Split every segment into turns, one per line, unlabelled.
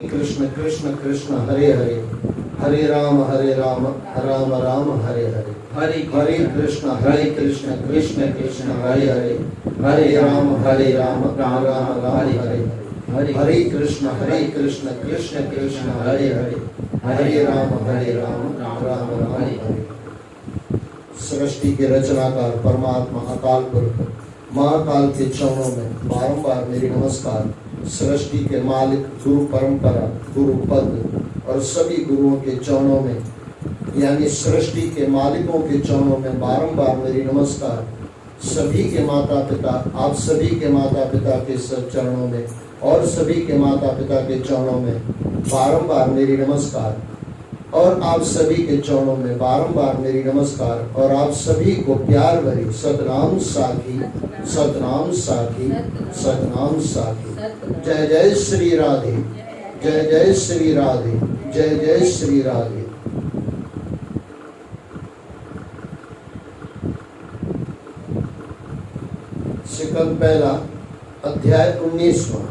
कृष्ण कृष्ण कृष्ण हरे हरे, हरे राम राम राम हरे हरे, हरे कृष्ण कृष्ण कृष्ण हरे हरे, हरे राम राम राम हरे हरे, हरे कृष्ण कृष्ण कृष्ण हरे हरे, हरे राम राम राम हरे हरे। सृष्टि के रचनाकार परमात्मा अकाल पुरख महाकाल के चरणों में बारंबार मेरी नमस्कार। सृष्टि के मालिक गुरु परंपरा गुरु पद और सभी गुरुओं के चरणों में यानी सृष्टि के मालिकों के चरणों में बारंबार मेरी नमस्कार। सभी के माता पिता, आप सभी के माता पिता के सब चरणों में और सभी के माता पिता के चरणों में बारंबार मेरी नमस्कार और आप सभी के चरणों में बारंबार मेरी नमस्कार। और आप सभी को प्यार भरी सतनाम साखी, सतनाम साखी, सतनाम साखी। जय जय श्री राधे, जय जय श्री राधे, जय जय श्री राधे। सेकंड पहला अध्याय 19वां।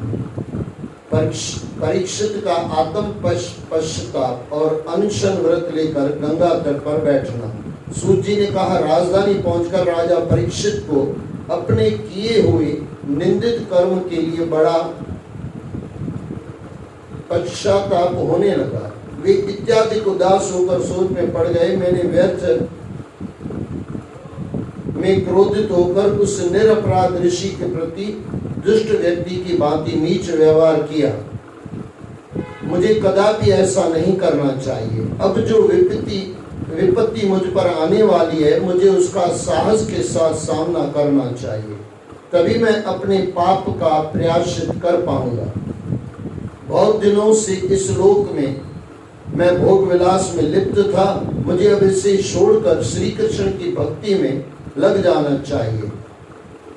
परीक्षित का आत्म पश्चाताप और अनशन व्रत लेकर गंगा तट पर बैठना। सूत जी ने कहा, राजधानी पहुंचकर राजा परीक्षित को अपने किए हुए निंदित कर्म के लिए बड़ा पश्चाताप होने लगा। वे इत्यादि उदास होकर सोच में पड़ गए। मैंने व्यर्थ में क्रोधित होकर उस निरपराध ऋषि के प्रति दुष्ट व्यक्ति की भांति नीच व्यवहार किया। मुझे कदापि ऐसा नहीं करना चाहिए। अब जो विपत्ति मुझ पर आने वाली है, मुझे उसका साहस के साथ सामना करना चाहिए, तभी मैं अपने पाप का प्रायश्चित कर पाऊंगा। बहुत दिनों से इस लोक में मैं भोग विलास में लिप्त था। मुझे अब इसे छोड़कर श्री कृष्ण की भक्ति में लग जाना चाहिए।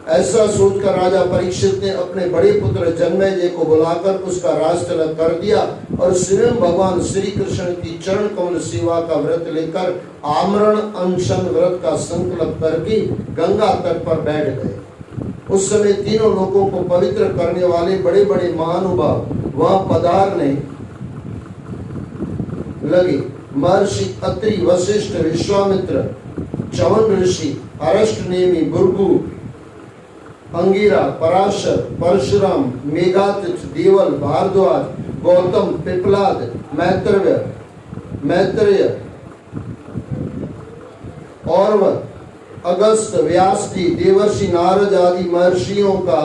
ऐसा सोचकर राजा परीक्षित ने अपने बड़े पुत्र जन्मेजय को बुलाकर उसका राज तिलक कर दिया और स्वयं भगवान श्री कृष्ण की चरण कमल सेवा का व्रत लेकर आमरण अनशन व्रत का संकल्प करके गंगा तट पर बैठ गए। उस समय तीनों लोगों को पवित्र करने वाले बड़े बड़े महानुभाव वहां पधारने लगे। महर्षि अत्रि, वशिष्ठ, विश्वामित्र, च्यवन ऋषि, अरष्टनेमि, भृगु, अंगिरा, पराशर, परशुराम, मेघातिथ, देवल, भारद्वाज, गौतम, पिपलाद, मैत्रेय, औरव, अगस्त, व्यास जी, देवर्षि नारद आदि महर्षियों का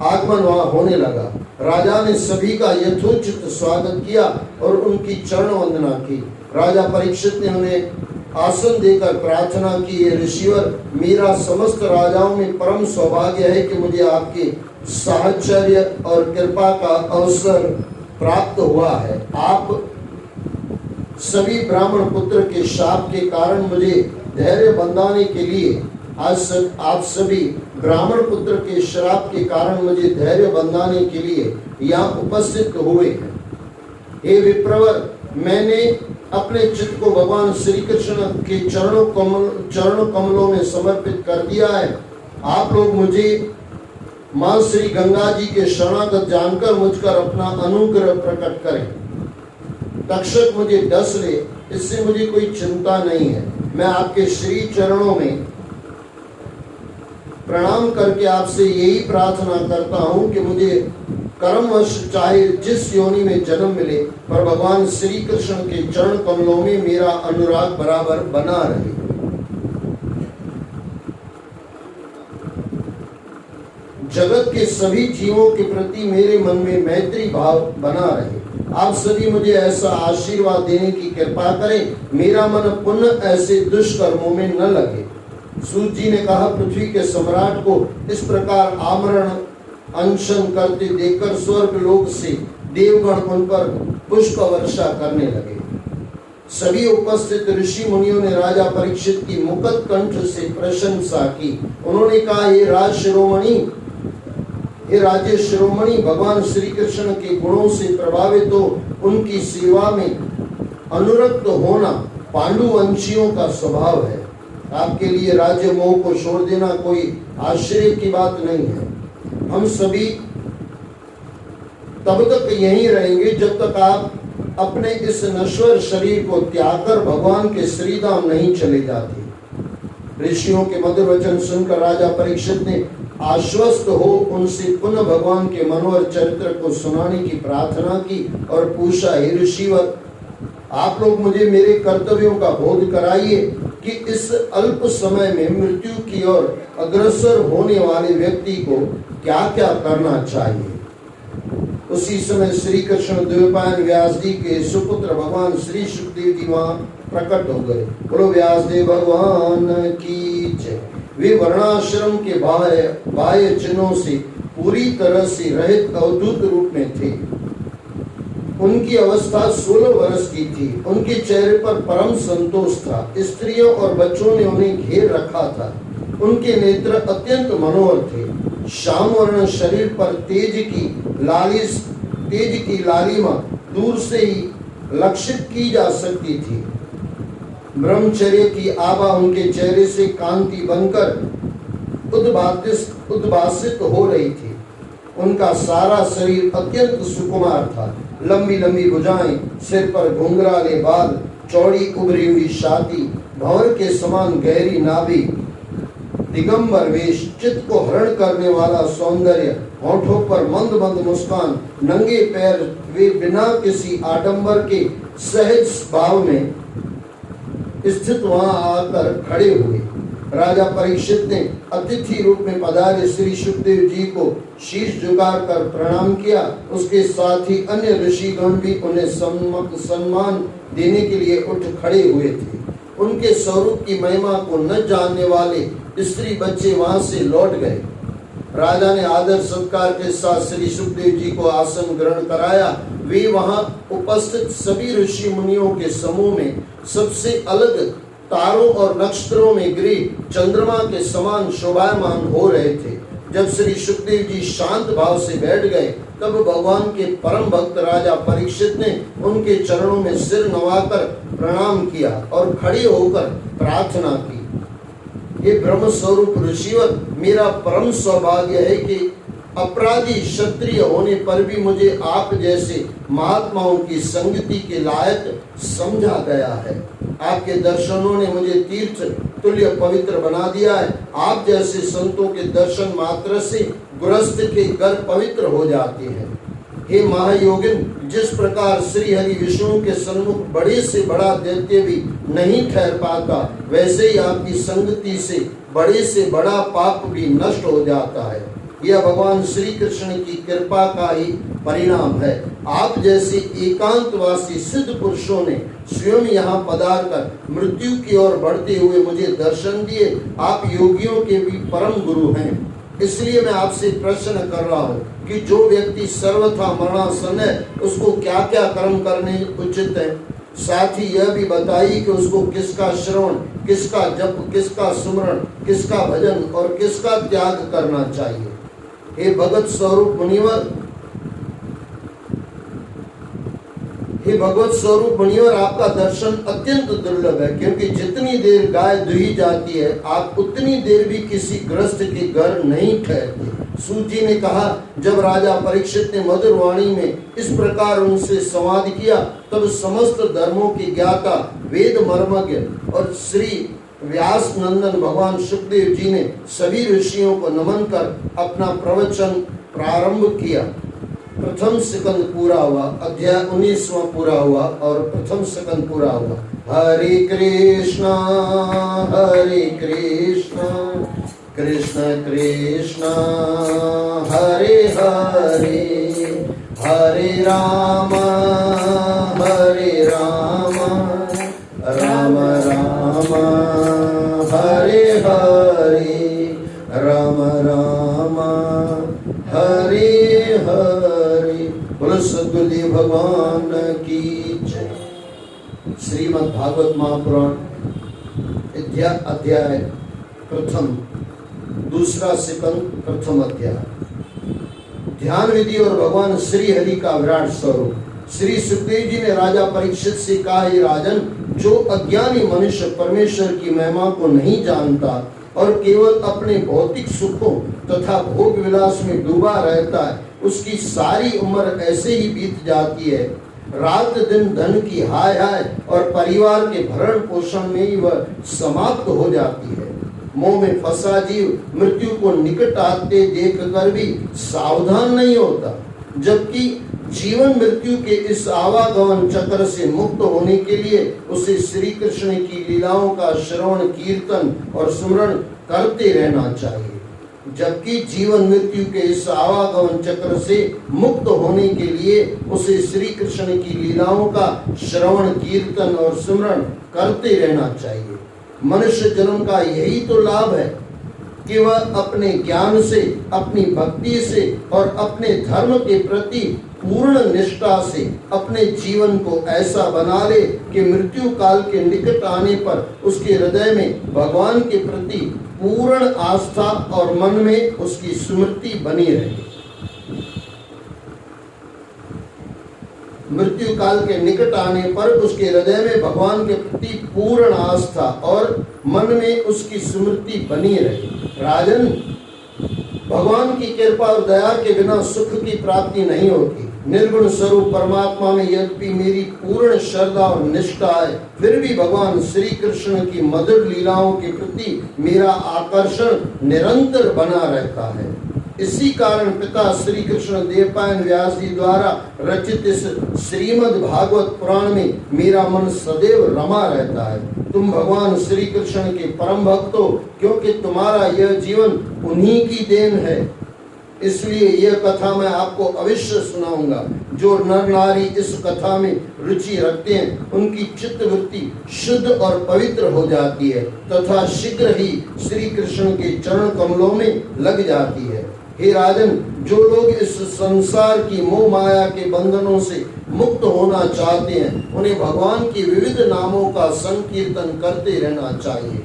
आगमन वहां होने लगा। राजा ने सभी का यथोचित स्वागत किया और उनकी चरण वंदना की। राजा परीक्षित ने उन्हें आसन देकर प्रार्थना की, ये ऋषिवर, मेरा समस्त राजाओं में परम सौभाग्य है कि मुझे आपके साहचर्य और कृपा का अवसर प्राप्त हुआ है। आप सभी ब्राह्मण पुत्र के शाप के कारण मुझे धैर्य बंधाने के लिए आप सभी ब्राह्मण पुत्र के श्राप के कारण मुझे धैर्य बंधाने के लिए यहाँ उपस्थित हुए हैं। हे विप्रवर, मैंने अपने चित्त को भगवान श्री कृष्ण के चरणों कमलों में समर्पित कर दिया है। आप लोग मुझे मां श्री गंगा जी के शरणागत जानकर मुझकर अपना अनुग्रह प्रकट करें। तक्षक मुझे डस ले, इससे मुझे कोई चिंता नहीं है। मैं आपके श्री चरणों में प्रणाम करके आपसे यही प्रार्थना करता हूँ कि मुझे कर्मवश चाहे जिस योनि में जन्म मिले, पर भगवान श्री कृष्ण के चरण कमलों में मेरा अनुराग बराबर बना रहे। जगत के सभी जीवों के प्रति मेरे मन में मैत्री भाव बना रहे। आप सभी मुझे ऐसा आशीर्वाद देने की कृपा करें, मेरा मन पुनः ऐसे दुष्कर्मों में न लगे। सूत जी ने कहा, पृथ्वी के सम्राट को इस प्रकार आमरण अनशन करते देखकर स्वर्ग लोक से देवगण उन पर पुष्प वर्षा करने लगे। सभी उपस्थित ऋषि मुनियों ने राजा परीक्षित की मुकत कंठ से प्रशंसा की। उन्होंने कहा, हे राज्य शिरोमणि, भगवान श्री कृष्ण के गुणों से प्रभावित हो उनकी सेवा में अनुरक्त होना पांडुवंशियों का स्वभाव है। आपके लिए राज्य मोह को छोड़ देना कोई आश्चर्य की बात नहीं है। हम सभी तब तक यहीं रहेंगे जब तक आप अपने इस नश्वर शरीर को त्याग कर भगवान के श्री धाम नहीं चले जाते। ऋषियों के मधुर वचन सुनकर राजा परीक्षित ने आश्वस्त हो उनसे पुनः भगवान के मनोहर चरित्र को सुनाने की प्रार्थना की और पूछा, हे ऋषिवर, आप लोग मुझे मेरे कर्तव्यों का बोध कराइए कि इस अल्प समय में मृत्यु की ओर अग्रसर होने वाले व्यक्ति को क्या क्या करना चाहिए। उसी समय श्री कृष्ण द्वैपायन व्यास जी के सुपुत्र भगवान श्री सुखदेव जी वहां प्रकट हो गए। बोलो व्यासदेव भगवान की जय। वे वर्णाश्रम के बाह्य चिन्हों से पूरी तरह से रहित अवधूत रूप में थे। उनकी अवस्था 16 वर्ष की थी। उनके चेहरे पर परम संतोष था। स्त्रियों और बच्चों ने उन्हें घेर रखा था। उनके नेत्र अत्यंत मनोहर थे। श्याम वर्ण शरीर पर तेज की लालिमा दूर से ही लक्षित की जा सकती थी। ब्रह्मचर्य की आभा उनके चेहरे से कांति बनकर उद्भासित हो रही थी। उनका सारा शरीर अत्यंत सुकुमार था। लंबी लंबी भुजाएं, सिर पर घुंघराले बाल, चौड़ी उभरी हुई छाती, भंवर के समान गहरी नाभि, दिगंबर वेश, चित्त को हरण करने वाला सौंदर्य, होठों पर मंद मंद मुस्कान, नंगे पैर वे बिना किसी आडंबर के सहज भाव में स्थित वहां आकर खड़े हुए। राजा परीक्षित ने अतिथि रूप में पधारे श्री सुखदेव जी को शीश झुकाकर प्रणाम किया। उसके साथ ही अन्य ऋषिगण भी उन्हें सम्मान देने के लिए उठ खड़े हुए थे। उनके स्वरूप की महिमा को न जानने वाले स्त्री बच्चे वहां से लौट गए। राजा ने आदर सत्कार के साथ श्री सुखदेव जी को आसन ग्रहण कराया। वे वहां उपस्थित सभी ऋषि मुनियों के समूह में सबसे अलग तारों और नक्षत्रों में गृह चंद्रमा के समान शोभायमान हो रहे थे। जब श्री सुखदेव जी शांत भाव से बैठ गए तब भगवान के परम भक्त राजा परीक्षित ने उनके चरणों में सिर नवाकर प्रणाम किया और खड़े होकर प्रार्थना की। हे ब्रह्म स्वरूप ऋषिवर, मेरा परम सौभाग्य है कि अपराधी क्षत्रिय होने पर भी मुझे आप जैसे महात्माओं की संगति के लायक समझा गया है। आपके दर्शनों ने मुझे तीर्थ तुल्य पवित्र बना दिया है। आप जैसे संतों के दर्शन मात्र से गृहस्थ के घर पवित्र हो जाते हैं। हे महायोगिन, जिस प्रकार श्री हरि विष्णु के सन्मुख बड़े से बड़ा दैत्य भी नहीं ठहर पाता, वैसे ही आपकी संगति से बड़े से बड़ा पाप भी नष्ट हो जाता है। यह भगवान श्री कृष्ण की कृपा का ही परिणाम है। आप जैसे एकांतवासी सिद्ध पुरुषों ने स्वयं यहाँ पधार कर मृत्यु की ओर बढ़ते हुए मुझे दर्शन दिए। आप योगियों के भी परम गुरु हैं। इसलिए मैं आपसे प्रश्न कर रहा हूँ कि जो व्यक्ति सर्वथा मरणासन है, उसको क्या क्या कर्म करने उचित है। साथ ही यह भी बताइए कि उसको किसका श्रवण, किसका जप, किसका सुमरण, किसका भजन और किसका त्याग करना चाहिए। हे भगत स्वरूप मुनिवर, आपका दर्शन अत्यंत दुर्लभ है, क्योंकि जितनी देर गाय दुही जाती है, आप उतनी देर भी किसी गृहस्थ के घर नहीं ठहरते। सूत जी ने कहा, जब राजा परीक्षित ने मधुर वाणी में इस प्रकार उनसे संवाद किया, तब समस्त धर्मों के ज्ञाता, वेद मर्मज्ञ और श्री व्यास नंदन भगवान सुखदेव जी ने सभी ऋषियों को नमन कर अपना प्रवचन प्रारंभ किया। प्रथम स्कंद पूरा हुआ, अध्याय 19वां पूरा हुआ और प्रथम स्कंद पूरा हुआ। हरे कृष्णा कृष्ण कृष्ण हरे हरे, हरे राम राम राम हरे हरे, राम राम हरे हरे। बोलो सद्गुरुदेव भगवान की जय। श्रीमद् भागवत महापुराण अध्याय प्रथम, दूसरा स्कंद, प्रथम अध्याय। ध्यान विधि और भगवान श्री हरि का विराट स्वरूप। श्री सुखदेव जी ने राजा परीक्षित से कहा, हे राजन, जो अज्ञानी मनुष्य परमेश्वर की महिमा को नहीं जानता और केवल अपने भौतिक सुखों तथा भोग विलास में डूबा रहता है, उसकी सारी उम्र ऐसे ही बीत जाती है। रात दिन धन की हाय हाय और परिवार के भरण पोषण में ही वह समाप्त हो जाती है। मोह में फंसा जीव मृत्यु को निकट आते देखकर भी सावधान नहीं होता, जबकि जीवन मृत्यु के इस आवागमन चक्र से मुक्त होने के लिए उसे श्री कृष्ण की लीलाओं का श्रवण कीर्तन और स्मरण करते रहना चाहिए। जबकि जीवन मृत्यु के इस आवागमन चक्र से मुक्त होने के लिए उसे श्री कृष्ण की लीलाओं का श्रवण कीर्तन और स्मरण करते रहना चाहिए। मनुष्य जन्म का यही तो लाभ है कि वह अपने ज्ञान से, अपनी भक्ति से और अपने धर्म के प्रति पूर्ण निष्ठा से अपने जीवन को ऐसा बना ले कि मृत्यु काल के निकट आने पर उसके हृदय में भगवान के प्रति पूर्ण आस्था और मन में उसकी स्मृति बनी रहे। मृत्यु काल के निकट आने पर उसके हृदय में भगवान के प्रति पूर्ण आस्था और मन में उसकी स्मृति बनी रहे। राजन, भगवान की कृपा और दया के बिना सुख की प्राप्ति नहीं होती। निर्गुण स्वरूप परमात्मा में यद्यपि मेरी पूर्ण श्रद्धा और निष्ठा है, फिर भी भगवान श्री कृष्ण की मधुर लीलाओं के प्रति मेरा आकर्षण निरंतर बना रहता है। इसी कारण पिता श्री कृष्ण देवपायन व्यास जी द्वारा रचित इस श्रीमद् भागवत पुराण में मेरा मन सदैव रमा रहता है। तुम भगवान श्री कृष्ण के परम भक्त हो, क्योंकि तुम्हारा यह जीवन उन्हीं की देन है। इसलिए यह कथा मैं आपको अवश्य सुनाऊंगा। जो नर नारी इस कथा में रुचि रखते हैं, उनकी चित्तवृत्ति शुद्ध और पवित्र हो जाती है तथा शीघ्र ही श्री कृष्ण के चरण कमलों में लग जाती है। हे राजन, जो लोग इस संसार की मोह माया के बंधनों से मुक्त होना चाहते हैं, उन्हें भगवान के विविध नामों का संकीर्तन करते रहना चाहिए।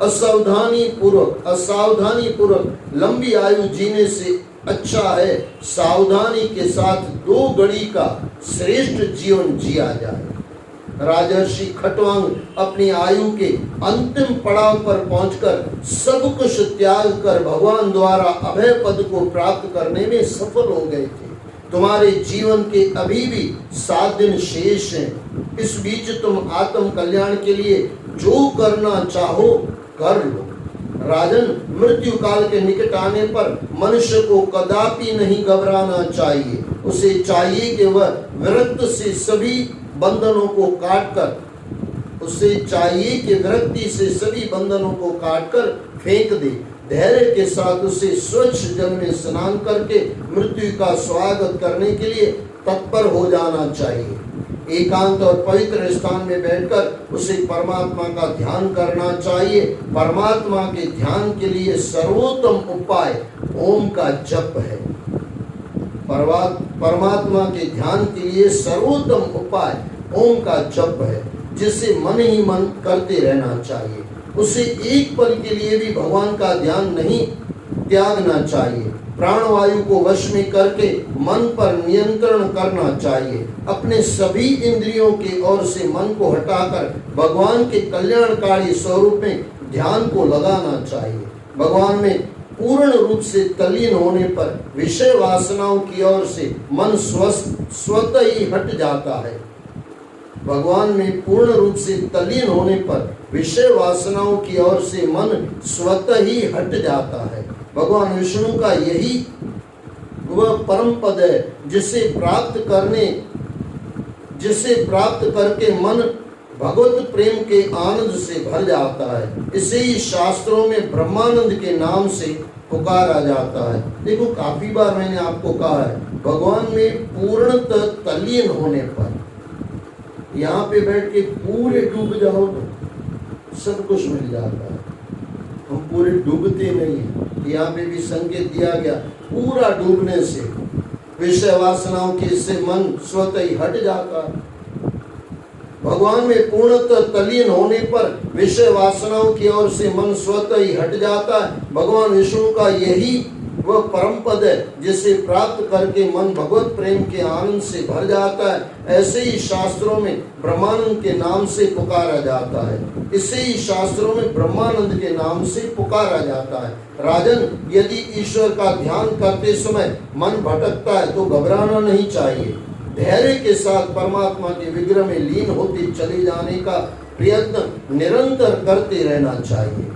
असावधानी पूर्वक लंबी आयु जीने से अच्छा है सावधानी के साथ 2 घड़ी का श्रेष्ठ जीवन जिया जाए। राजर्षि खट्वांग अपनी आयु के अंतिम पड़ाव पर पहुंचकर सब कुछ त्याग कर भगवान द्वारा अभय पद को प्राप्त करने में सफल हो गए थे। तुम्हारे जीवन के अभी भी 7 दिन शेष हैं। इस बीच तुम आत्म कल्याण के लिए जो करना चाहो कर लो। राजन, मृत्यु काल के निकट आने पर मनुष्य को कदापि नहीं घबराना चाहिए। उसे चाहिए कि वह विरक्त से सभी बंधनों को काटकर फेंक दे। धैर्य के साथ उसे स्वच्छ जल में स्नान करके मृत्यु का स्वागत करने के लिए तत्पर हो जाना चाहिए। एकांत और पवित्र स्थान में बैठकर उसे परमात्मा का ध्यान करना चाहिए। परमात्मा के ध्यान के लिए सर्वोत्तम उपाय ओम का जप है। परमात्मा के ध्यान के लिए सर्वोत्तम उपाय ओम का जप है, जिसे मन ही मन करते रहना चाहिए। उसे एक पल के लिए भी भगवान का ध्यान नहीं त्यागना चाहिए। प्राणवायु को वश में करके मन पर नियंत्रण करना चाहिए। अपने सभी इंद्रियों की ओर से मन को हटाकर भगवान के कल्याणकारी स्वरूप में ध्यान को लगाना चाहिए। भगवान में पूर्ण रूप से तल्लीन होने पर विषय वासनाओं की ओर से मन स्वतः ही हट जाता है। भगवान में पूर्ण रूप से तल्लीन होने पर विषय वासनाओं की ओर से मन स्वतः ही हट जाता है। भगवान विष्णु का यही वह परम पद है जिसे प्राप्त करके मन भगवत प्रेम के आनंद से भर जाता है। इसे ही शास्त्रों में ब्रह्मानंद के नाम से पुकारा जाता है। देखो, काफी बार मैंने आपको कहा है, भगवान में पूर्णतः तल्लीन होने पर यहाँ पे बैठ के पूरे डूब जाओ तो सब कुछ मिल जाता है। हम पूरे डूबते नहीं हैं। यहाँ पे भी संकेत दिया गया, पूरा डूबने से विषय वासनाओं के से मन स्वतः ही हट जाता है। भगवान में पूर्णतः तल्लीन होने पर विषय वासनाओं की ओर से मन स्वतः ही हट जाता है। भगवान विष्णु का यही वह परम पद है जिसे प्राप्त करके मन भगवत प्रेम के आनंद से भर जाता है। ऐसे ही शास्त्रों में ब्रह्मानंद के नाम से पुकारा जाता है। इसे ही शास्त्रों में ब्रह्मानंद के नाम से पुकारा जाता है। राजन, यदि ईश्वर का ध्यान करते समय मन भटकता है तो घबराना नहीं चाहिए। धैर्य के साथ परमात्मा के विग्रह में लीन होते चले जाने का प्रयत्न निरंतर करते रहना चाहिए।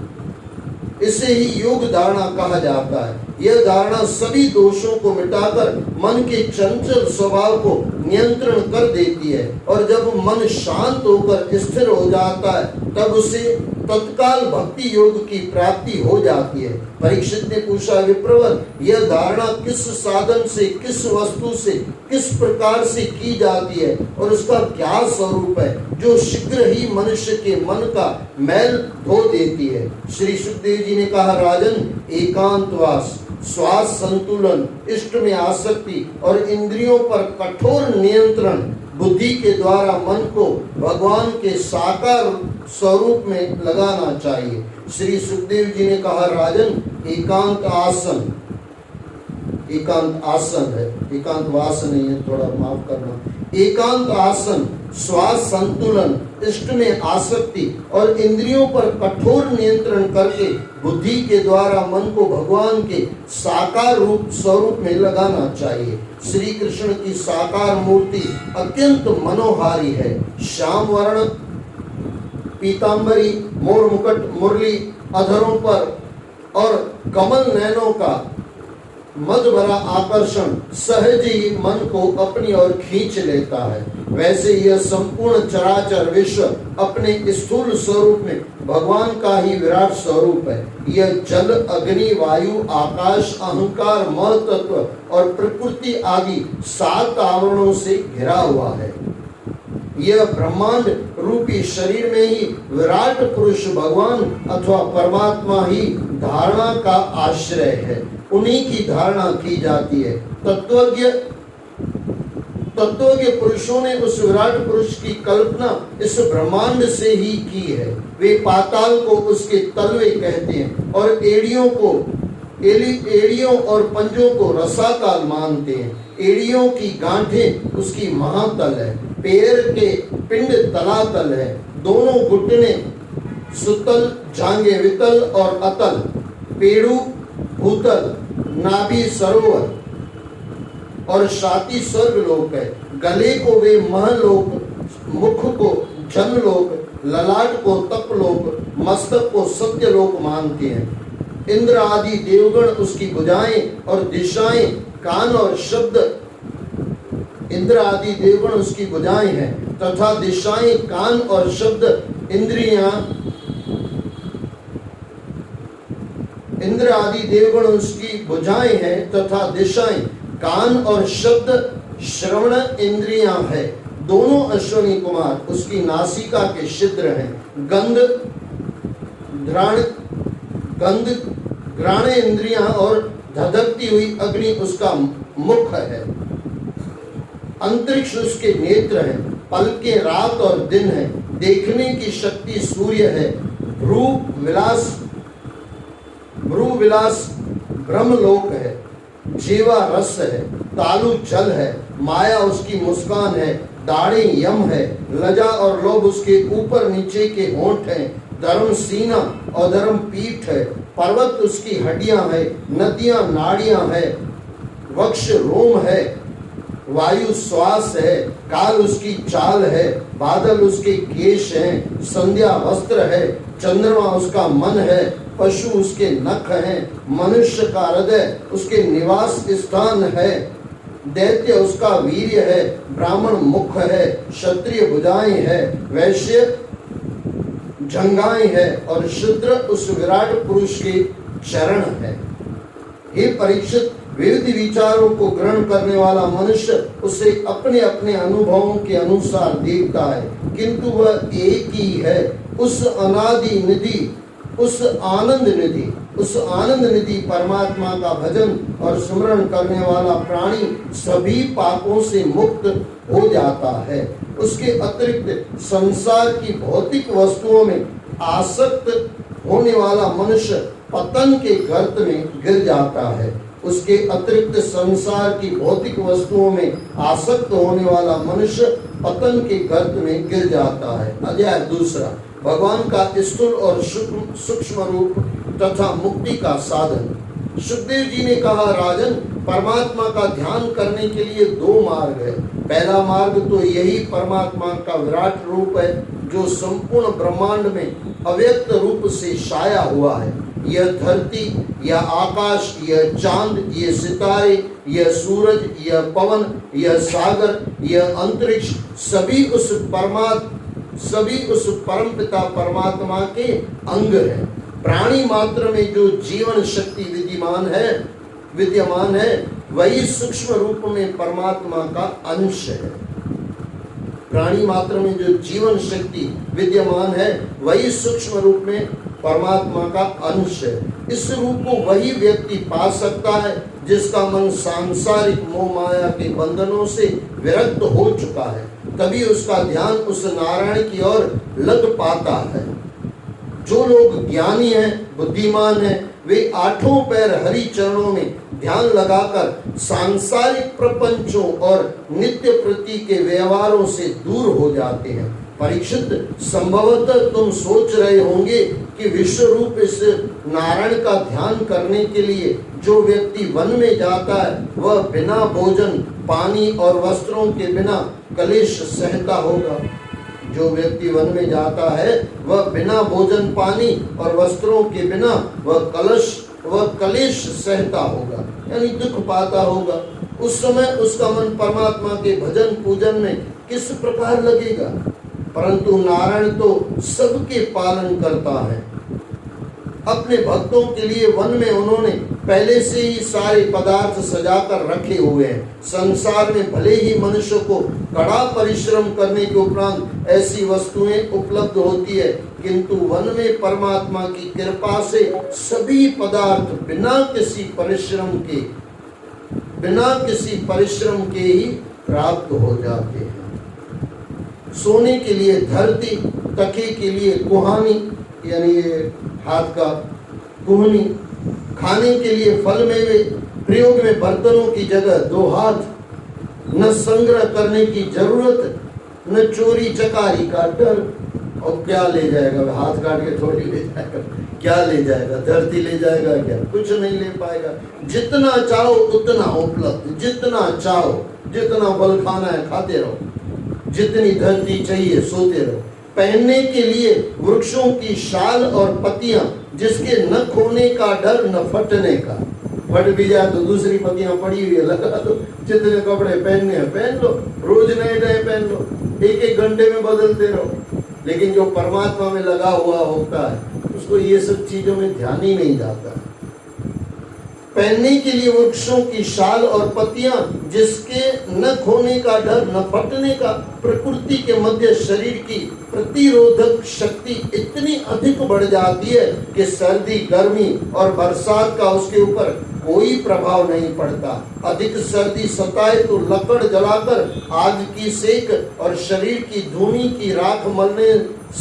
इसे ही योग धारणा कहा जाता है। यह धारणा सभी दोषों को मिटाकर मन के चंचल स्वभाव को नियंत्रण कर देती है और जब मन शांत होकर स्थिर हो जाता है तब उसे तत्काल भक्ति योग की प्राप्ति हो जाती है। परीक्षित ने पूछा, विप्रवर, यह धारणा किस साधन से, किस वस्तु से, किस प्रकार से की जाती है और उसका क्या स्वरूप है जो शीघ्र ही मनुष्य के मन का मैल धो देती है? श्री सुखदेव जी ने कहा, राजन, एकांतवास, श्वास संतुलन, इष्ट में आसक्ति और इंद्रियों पर कठोर नियंत्रण बुद्धि के द्वारा मन को भगवान के साकार स्वरूप में लगाना चाहिए। श्री सुखदेव जी ने कहा, राजन, एकांत आसन, एकांत आसन है, एकांत वास नहीं है, थोड़ा माफ करना। एकांत आसन, श्वास संतुलन, इष्ट में आसक्ति और इंद्रियों पर कठोर नियंत्रण करके बुद्धि के द्वारा मन को भगवान के साकार रूप स्वरूप में लगाना चाहिए। श्री कृष्ण की साकार मूर्ति अत्यंत मनोहारी है। श्याम वर्ण, पीतांबरी, मोर मुकुट, मुरली अधरों पर और कमल नयनों का मद भरा आकर्षण सहज ही मन को अपनी ओर खींच लेता है। वैसे यह संपूर्ण चराचर विश्व अपने स्थूल स्वरूप में भगवान का ही विराट स्वरूप है। यह जल, अग्नि, वायु, आकाश, अहंकार, महतत्व और प्रकृति आदि 7 आवरणों से घिरा हुआ है। यह ब्रह्मांड रूपी शरीर में ही विराट पुरुष भगवान अथवा परमात्मा ही धारणा का आश्रय है। उन्हीं की धारणा की जाती है। तत्वज्ञ पुरुषों ने उस विराट पुरुष की कल्पना इस ब्रह्मांड से ही की है। वे पाताल को उसके तलवे कहते हैं और एड़ियों और पंजों को रसाताल मानते हैं। एड़ियों की गांठें उसकी महातल है, पैर के पिंड तलातल है, दोनों घुटने सुतल, जांघें वितल और अतल, पेड़ू भूतल, नाभि सरोवर और छाती स्वर्गलोक है। गले को वे महलोक, मुख को जनलोक, ललाट को तपलोक, मस्तक को सत्यलोक मानते हैं। इंद्र आदि देवगण उसकी भुजाएं और दिशाएं, कान और शब्द, इंद्र आदि देवगण उसकी भुजाएं हैं तथा दिशाएं, कान और शब्द इंद्रियां, इंद्र आदि देवगण उसकी भुजाएं हैं तथा दिशाएं, कान और शब्द श्रवण इंद्रियां है। दोनों अश्विनी कुमार उसकी नासिका के छिद्र हैं। गंध घ्राण इंद्रियां और धधकती हुई अग्नि उसका मुख है। अंतरिक्ष उसके नेत्र हैं। पलके रात और दिन है। देखने की शक्ति सूर्य है। भ्रू विलास ब्रह्मलोक है। जीवा रस है। तालु जल है। माया उसकी मुस्कान है। दाढ़ी यम है। लजा और लोभ उसके ऊपर नीचे के होंठ हैं। धर्म सीना और धर्म पीठ है। पर्वत उसकी हड्डियां है। नदियां नाड़ियां है। वक्ष रोम है। वायु श्वास है। काल उसकी चाल है। बादल उसके केश हैं। संध्या वस्त्र है। चंद्रमा उसका मन है। पशु उसके नख हैं। मनुष्य का हृदय उसके निवास स्थान है। दैत्य उसका वीर्य है। ब्राह्मण मुख है। क्षत्रिय भुजाएं है। वैश्य जंगाएं है और शूद्र उस विराट पुरुष के चरण है। हे परीक्षित, विविध विचारों को ग्रहण करने वाला मनुष्य उसे अपने अपने अनुभवों के अनुसार देखता है, किंतु वह एक ही है। उस अनादि निधि, उस आनंद निधि परमात्मा का भजन और स्मरण करने वाला प्राणी सभी पापों से मुक्त हो जाता है। उसके अतिरिक्त संसार की भौतिक वस्तुओं में आसक्त होने वाला मनुष्य पतन के गर्त में गिर जाता है। उसके अतिरिक्त संसार की भौतिक वस्तुओं में आसक्त होने वाला मनुष्य पतन के गर्त में गिर जाता है। अध्याय 2 भगवान का स्थूल और सूक्ष्म रूप तथा मुक्ति का साधन। सुखदेव जी ने कहा, राजन, परमात्मा का ध्यान करने के लिए 2 मार्ग है। पहला मार्ग तो यही परमात्मा का विराट रूप है जो संपूर्ण ब्रह्मांड में अव्यक्त रूप से छाया हुआ है। यह धरती, यह आकाश, यह चांद, यह सितारे, यह सूरज, यह पवन, यह सागर, यह अंतरिक्ष सभी उस परमपिता परमात्मा के अंग हैं। प्राणी मात्र में जो जीवन शक्ति विद्यमान है वही सूक्ष्म रूप में परमात्मा का अंश है। प्राणी मात्र में जो जीवन शक्ति विद्यमान है वही सूक्ष्म रूप में परमात्मा का अंश है। इस रूप को वही व्यक्ति पा सकता है जिसका मन सांसारिक मोह माया के बंधनों से विरक्त हो चुका है। तभी उसका ध्यान उस नारायण की ओर लग पाता है। जो लोग ज्ञानी हैं, बुद्धिमान हैं, वे 8 पैर हरि चरणों में ध्यान लगाकर सांसारिक प्रपंचों और नित्य प्रति के व्यवहारों से दूर हो जाते हैं। परीक्षित, संभवतः तुम सोच रहे होंगे कि विश्व रूप इस नारायण का ध्यान करने के लिए जो व्यक्ति वन में जाता है वह बिना भोजन, पानी और वस्त्रों के बिना कलेश सहता होगा। जो व्यक्ति वन में जाता है वह बिना भोजन, पानी और वस्त्रों के बिना वह कलेश सहता होगा, यानी दुख पाता होगा। उस समय उसका मन परमात्मा के भजन पूजन में किस प्रकार लगेगा। परंतु नारायण तो सबके पालन करता है। अपने भक्तों के लिए वन में उन्होंने पहले से ही सारे पदार्थ सजाकर रखे हुए हैं। संसार में भले ही मनुष्य को कड़ा परिश्रम करने के उपरांत ऐसी वस्तुएं उपलब्ध होती है, किंतु वन में परमात्मा की कृपा से सभी पदार्थ बिना किसी परिश्रम के ही प्राप्त हो जाते हैं। सोने के लिए धरती, तकिए के लिए कुहानी यानी हाथ का कुहनी, खाने के लिए फल मेवे, प्रयोग में बर्तनों की जगह 2 हाथ, न संग्रह करने की जरूरत, न चोरी चकारी का डर। और क्या ले जाएगा, हाथ काट के थोड़ी ले जाएगा, क्या ले जाएगा, धरती ले जाएगा क्या, कुछ नहीं ले पाएगा। जितना चाहो उतना उपलब्ध, जितना चाहो, जितना फल खाना है खाते रहो, जितनी धरती चाहिए सोते रहो। पहनने के लिए वृक्षों की शाल और पत्तियां, जिसके न खोने का डर न फटने का। फट भी जाए तो दूसरी पत्तियां पड़ी हुई है, लगा दो। जितने कपड़े पहनने हैं पहन लो, रोज नए नए पहन लो, 1-1 घंटे में बदलते रहो। लेकिन जो परमात्मा में लगा हुआ होता है उसको ये सब चीजों में ध्यान ही नहीं जाता। पहनने के लिए वृक्षों की शाल और पत्तियां, जिसके न खोने का डर न फटने का। प्रकृति के मध्य शरीर की प्रतिरोधक शक्ति इतनी अधिक बढ़ जाती है कि सर्दी, गर्मी और बरसात का उसके ऊपर कोई प्रभाव नहीं पड़ता। अधिक सर्दी सताए तो लकड़ जलाकर आग की सेक और शरीर की धूनी की राख मलने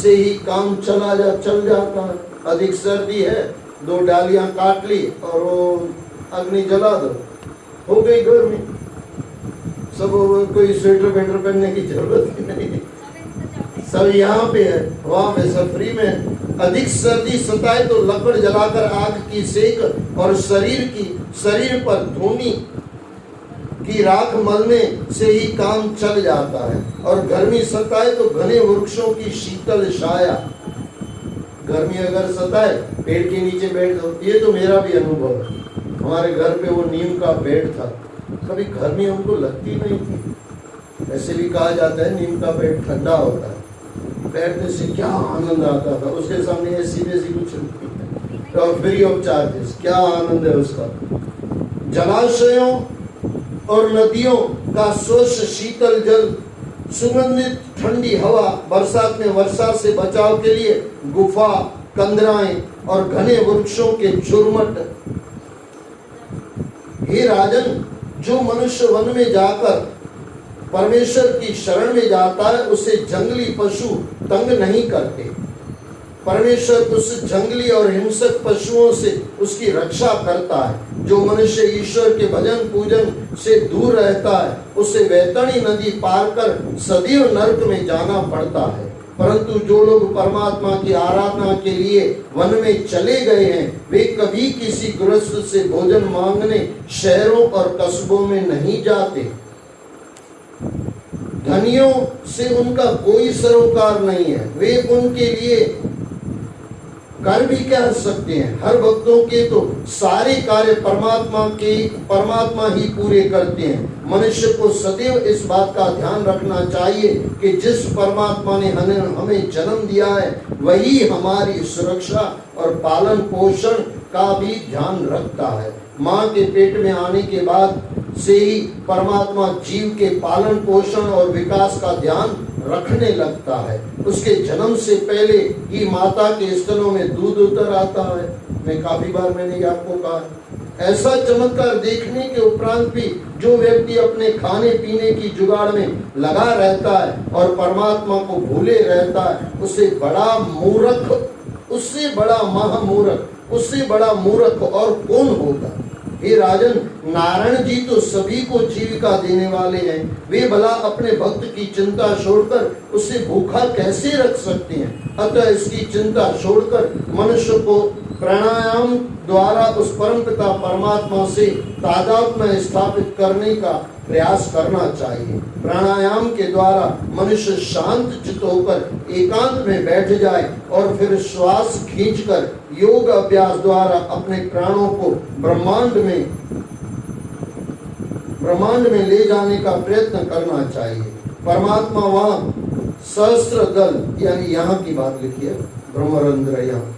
से ही काम चल जाता है। अधिक सर्दी है, 2 डालियां काट ली और वो अग्नि जला दो, हो गई गर्मी। सब कोई स्वेटर वेटर पहनने की जरूरत ही नहीं, सब यहाँ पे है, वहाँ पे सब फ्री में। अधिक सर्दी सताए तो लकड़ जलाकर आग की सेक और शरीर पर धूनी की राख मलने से ही काम चल जाता है। और गर्मी सताए तो घने वृक्षों की शीतल छाया। गर्मी अगर सताए पेड़ के नीचे बैठ दो। ये तो मेरा भी अनुभव है। हमारे घर पे वो नीम का पेड़ था, कभी गर्मी हमको लगती नहीं थी। ऐसे भी कहा जाता है नीम का पेड़ ठंडा होता है, बैठने से क्या आनंद आता था। उसके सामने ऐसी वैसी कुछ नहीं, तो फ्री ऑफ चार्जेस, क्या आनंद है उसका। जलाशयों और नदियों का स्वच्छ शीतल जल, सुगंधित ठंडी हवा, बरसात में वर्षा से बचाव के लिए गुफा, कंदराएं और घने वृक्षों के झुरमट। हे राजन, जो मनुष्य वन में जाकर परमेश्वर की शरण में जाता है उसे जंगली पशु तंग नहीं करते। परमेश्वर उस जंगली और हिंसक पशुओं से उसकी रक्षा करता है। जो मनुष्य ईश्वर के भजन पूजन से दूर रहता है उसे वैतरणी नदी पार कर सदैव नरक में जाना पड़ता है। परंतु जो लोग परमात्मा की आराधना के लिए वन में चले गए हैं वे कभी किसी गृहस्थ से भोजन मांगने शहरों और कस्बों में नहीं जाते। धनियों से उनका कोई सरोकार नहीं है, वे उनके लिए कर भी क्या सकते हैं। हर भक्तों के तो सारे कार्य परमात्मा ही पूरे करते हैं। मनुष्य को सदैव इस बात का ध्यान रखना चाहिए कि जिस परमात्मा ने हमें जन्म दिया है वही हमारी सुरक्षा और पालन पोषण का भी ध्यान रखता है। माँ के पेट में आने के बाद से ही परमात्मा जीव के पालन पोषण और विकास का ध्यान रखने लगता है। उसके जन्म से पहले ही माता के स्तनों में दूध उतर आता है। मैं काफी बार मैंने आपको कहा, ऐसा चमत्कार देखने के उपरांत भी जो व्यक्ति अपने खाने पीने की जुगाड़ में लगा रहता है और परमात्मा को भूले रहता है उससे बड़ा मूर्ख, उससे बड़ा महामूर्ख, उससे बड़ा मूर्ख और कौन होगा। हे राजन, नारायण जी तो सभी को जीविका देने वाले हैं। वे भला अपने भक्त की चिंता छोड़कर उसे भूखा कैसे रख सकते हैं। अतः इसकी चिंता छोड़कर मनुष्य को प्राणायाम द्वारा उस परमपिता परमात्मा से तादात्म्य स्थापित करने का प्रयास करना चाहिए। प्राणायाम के द्वारा मनुष्य शांत चित्त होकर एकांत में बैठ जाए और फिर श्वास खींचकर योग अभ्यास द्वारा अपने प्राणों को ब्रह्मांड में ले जाने का प्रयत्न करना चाहिए। परमात्मा वहाँ सहस्त्र दल, यानी यहाँ की बात लिखिए, ब्रह्मरंध्र यहाँ,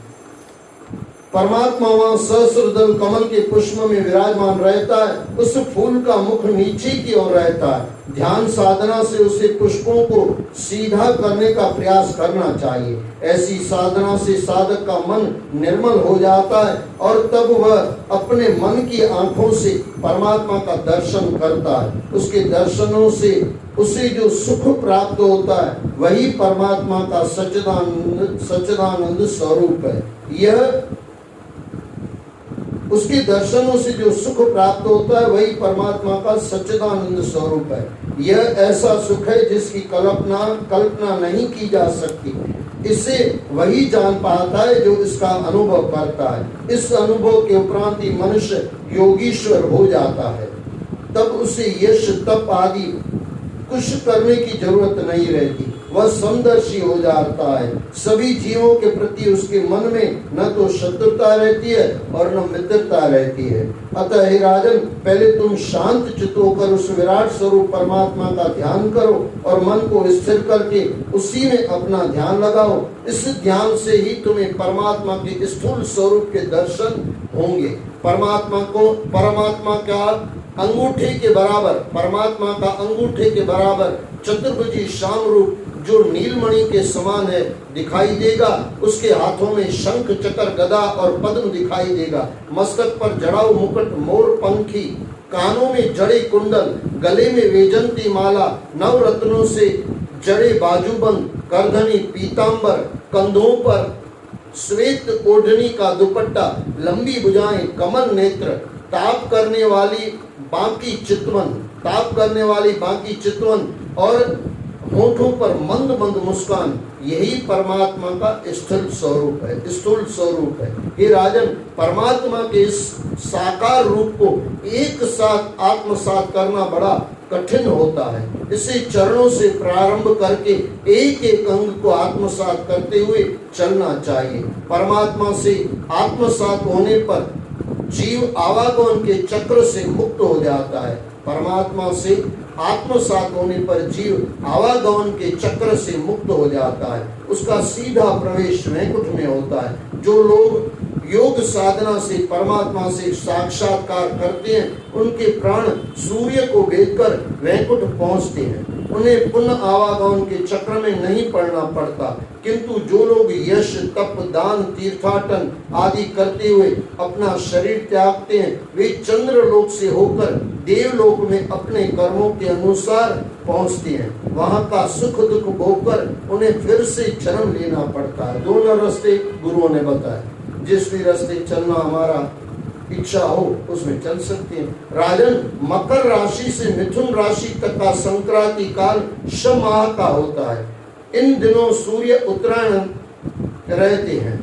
परमात्मा वहाँ सहस्त्र दल कमल के पुष्प में विराजमान रहता है। उस फूल का मुख नीचे की ओर रहता है। ध्यान साधना से उसे पुष्पों को सीधा करने का प्रयास करना चाहिए। ऐसी साधना से साधक का मन निर्मल हो जाता है और तब वह अपने मन की आंखों से परमात्मा का दर्शन करता है। उसके दर्शनों से उसे जो सुख प्राप्त होता है वही परमात्मा का सच्चिदानंद स्वरूप है। यह उसके दर्शनों से जो सुख प्राप्त होता है वही परमात्मा का सच्चिदानंद स्वरूप है। यह ऐसा सुख है जिसकी कल्पना नहीं की जा सकती। इसे वही जान पाता है जो इसका अनुभव करता है। इस अनुभव के उपरांत ही मनुष्य योगीश्वर हो जाता है। तब उसे यश तप आदि कुछ करने की जरूरत नहीं रहती। वह समदर्शी हो जाता है। सभी जीवों के प्रति उसके मन में न तो शत्रुता रहती है और न मित्रता रहती है। अतः हे राजन, पहले तुम शांत चित्त होकर उस विराट स्वरूप परमात्मा का ध्यान करो और मन को स्थिर करके उसी में अपना ध्यान लगाओ। इस ध्यान से ही तुम्हें परमात्मा के स्थूल स्वरूप के दर्शन होंगे। परमात्मा का अंगूठे के बराबर चतुर्भुजी श्याम रूप जो नीलमणि के समान है दिखाई देगा। उसके हाथों में शंख चक्र गदा और पद्म दिखाई देगा। मस्तक पर जड़ाऊ मुकुट मोर पंखी, कानों में जड़े कुंडल, गले में वैजंती माला, नवरत्नों से जड़े बाजूबंद, करधनी पीतांबर, कंधों पर श्वेत ओढ़नी का दुपट्टा, लंबी भुजाएं, कमल नेत्र, ताप करने वाली बाकी चितवन और होठों पर मंद मंद मुस्कान, यही परमात्मा का स्थूल स्वरूप है। हे राजन, परमात्मा के इस साकार रूप को एक साथ आत्मसात करना बड़ा कठिन होता है। इसे चरणों से प्रारंभ करके एक एक अंग को आत्मसात करते हुए चलना चाहिए। परमात्मा से आत्मसात होने पर जीव आवागमन के चक्र से मुक्त हो जाता है। परमात्मा से आत्मसात होने पर जीव आवागमन के चक्र से मुक्त हो जाता है। उसका सीधा प्रवेश वैकुंठ में होता है। जो लोग योग साधना से परमात्मा से साक्षात्कार करते हैं, उनके प्राण सूर्य को भेदकर वैकुंठ पहुंचते हैं। उन्हें पुनः आवागमन के चक्र में नहीं पड़ना पड़ता। किंतु जो लोग यश, तप, दान, तीर्थाटन आदि करते हुए अपना शरीर त्यागते हैं, वे चंद्रलोक से होकर देवलोक में अपने कर्मों के अनुसार पहुंचते हैं। वहां का सुख दुख भोगकर उन्हें फिर से जन्म लेना पड़ता है। दोनों रास्ते गुरुओं ने बताए, जिस भी रास्ते चलना हमारा इच्छा हो उसमें चल सकते हैं। राजन, मकर राशि से मिथुन राशि तक का संक्रांति काल शव माह का होता है। इन दिनों सूर्य उत्तरायण रहते हैं।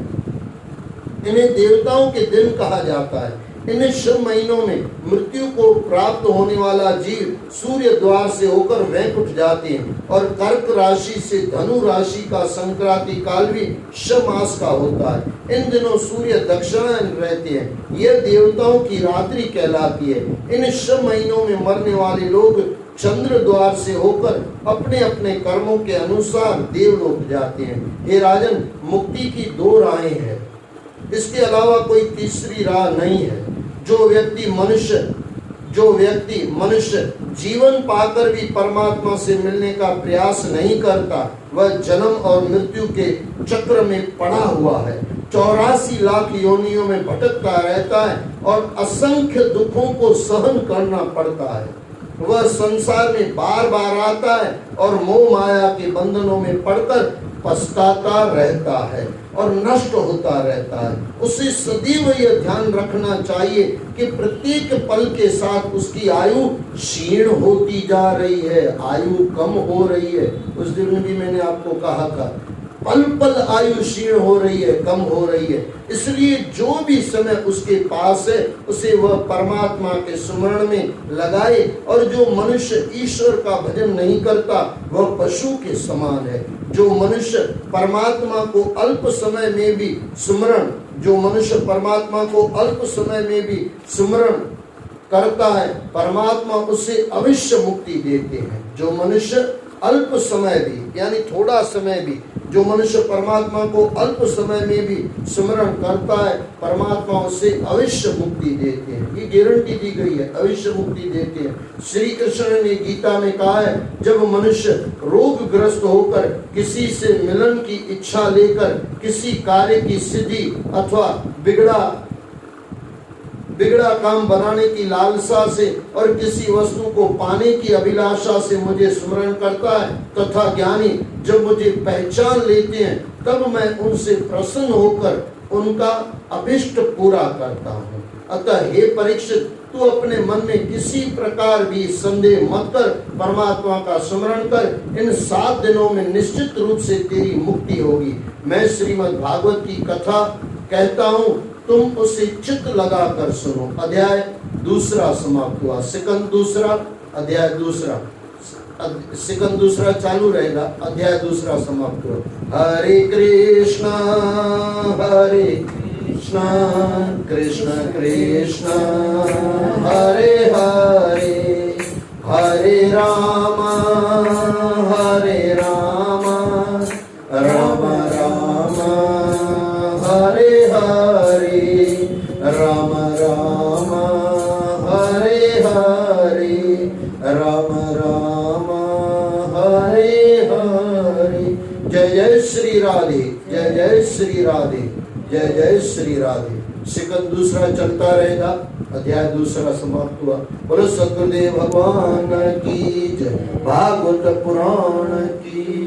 इन्हें देवताओं के दिन कहा जाता है। इन शुभ महीनों में मृत्यु को प्राप्त होने वाला जीव सूर्य द्वार से होकर वैकुंठ जाते हैं। और कर्क राशि से धनु राशि का संक्रांति काल भी शुभ मास का होता है। इन दिनों सूर्य दक्षिणायन रहते हैं। यह देवताओं की रात्रि कहलाती है। इन शुभ महीनों में मरने वाले लोग चंद्र द्वार से होकर अपने अपने कर्मों के अनुसार देवलोक जाते हैं। हे राजन, मुक्ति की दो राहें हैं, इसके अलावा कोई तीसरी राह नहीं है। जो व्यक्ति मनुष्य जीवन पाकर भी परमात्मा से मिलने का प्रयास नहीं करता, वह जन्म और मृत्यु के चक्र में पड़ा हुआ है। 84 लाख योनियों में भटकता रहता है और असंख्य दुखों को सहन करना पड़ता है। वह संसार में बार बार आता है और मोह माया के बंधनों में पड़कर पछताता रहता है और नष्ट होता रहता है। उसे सदैव यह ध्यान रखना चाहिए कि प्रत्येक पल के साथ उसकी आयु क्षीण होती जा रही है, आयु कम हो रही है। उस दिन भी मैंने आपको कहा था, पल पल आयु क्षीण हो रही है, कम हो रही है। इसलिए जो भी समय उसके पास है उसे वह परमात्मा के स्मरण में लगाए। और जो मनुष्य ईश्वर का भजन नहीं करता वह पशु के समान है। जो मनुष्य परमात्मा को अल्प समय में भी सुमरण करता है, परमात्मा उसे अवश्य मुक्ति देते हैं। जो मनुष्य अल्प समय भी, यानी थोड़ा समय भी, जो मनुष्य परमात्मा को अल्प समय में भी स्मरण करता है, परमात्मा उसे अवश्य मुक्ति देते हैं। ये गारंटी दी गई है, अवश्य मुक्ति देते हैं। श्री कृष्ण ने गीता में कहा है, जब मनुष्य रोगग्रस्त होकर किसी से मिलन की इच्छा लेकर किसी कार्य की सिद्धि अथवा बिगड़ा काम बनाने की लालसा से और किसी वस्तु को पाने की अभिलाषा से मुझे स्मरण करता है, तथा ज्ञानी जब मुझे पहचान लेते हैं, तब मैं उनसे प्रसन्न होकर उनका अभिष्ट पूरा करता हूँ। अतः हे परीक्षित, तू अपने मन में किसी प्रकार भी संदेह मत कर, परमात्मा का स्मरण कर। इन 7 दिनों में निश्चित रूप से तेरी मुक्ति होगी। मैं श्रीमद् भागवत की कथा कहता हूँ, तुम उसे चित्त लगा कर सुनो। अध्याय 2 समाप्त हुआ। सिकंद 2, अध्याय 2, सिकंद 2 चालू रहेगा, अध्याय 2 समाप्त हुआ। हरे कृष्णा कृष्ण कृष्ण हरे हरे, हरे राम राम राम हरे हरे, राम राम हरे हरे, राम राम हरे हरे। जय जय श्री राधे, जय जय श्री राधे, जय जय श्री राधे। सिकंद 2 चलता रहेगा, अध्याय 2 समाप्त हुआ। बोलो सतगुरुदेव भगवान की जय, भागवत पुराण की